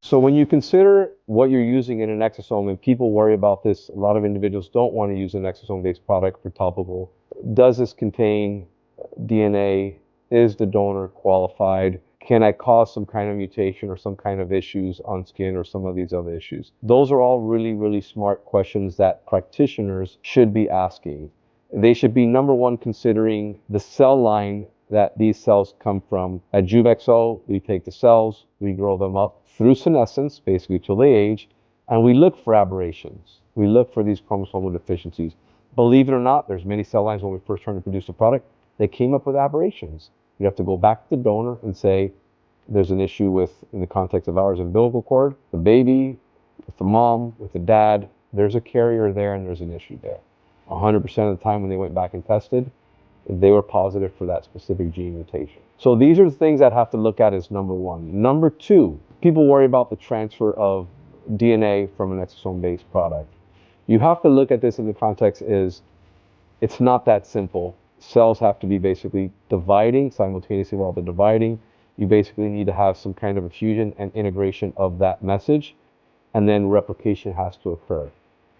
So when you consider what you're using in an exosome, and people worry about this, a lot of individuals don't want to use an exosome-based product for topical. Does this contain DNA? Is the donor qualified? Can I cause some kind of mutation or some kind of issues on skin or some of these other issues? Those are all really, really smart questions that practitioners should be asking. They should be, number one, considering the cell line that these cells come from. At JuveXO, we take the cells, we grow them up through senescence, basically till they age, and we look for aberrations. We look for these chromosomal deficiencies. Believe it or not, there's many cell lines when we first trying to produce a product, they came up with aberrations. You have to go back to the donor and say, there's an issue with, in the context of ours, umbilical cord, the baby, with the mom, with the dad, there's a carrier there and there's an issue there. 100% of the time when they went back and tested, they were positive for that specific gene mutation. So these are the things that have to look at as number one. Number two, people worry about the transfer of DNA from an exosome-based product. You have to look at this in the context is, it's not that simple. Cells have to be basically dividing simultaneously while they're dividing. You basically need to have some kind of a fusion and integration of that message, and then replication has to occur.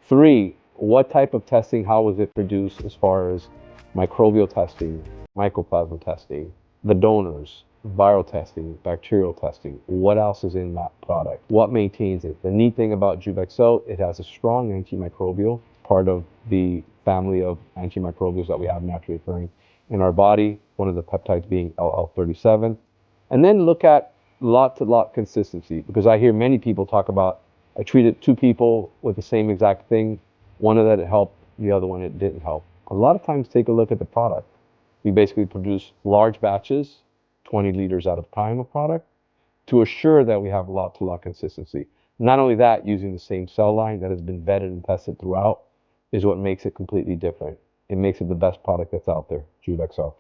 Three, what type of testing, how was it produced as far as microbial testing, mycoplasma testing, the donors, viral testing, bacterial testing, what else is in that product, what maintains it. The neat thing about JuveXO, it has a strong antimicrobial, part of the family of antimicrobials that we have naturally occurring in our body, one of the peptides being LL37. And then look at lot-to-lot consistency, because I hear many people talk about, I treated 2 people with the same exact thing, one of that it helped, the other one it didn't help. A lot of times take a look at the product. We basically produce large batches, 20 liters at a time of product, to assure that we have lot-to-lot consistency. Not only that, using the same cell line that has been vetted and tested throughout is what makes it completely different. It makes it the best product that's out there, JuveXO.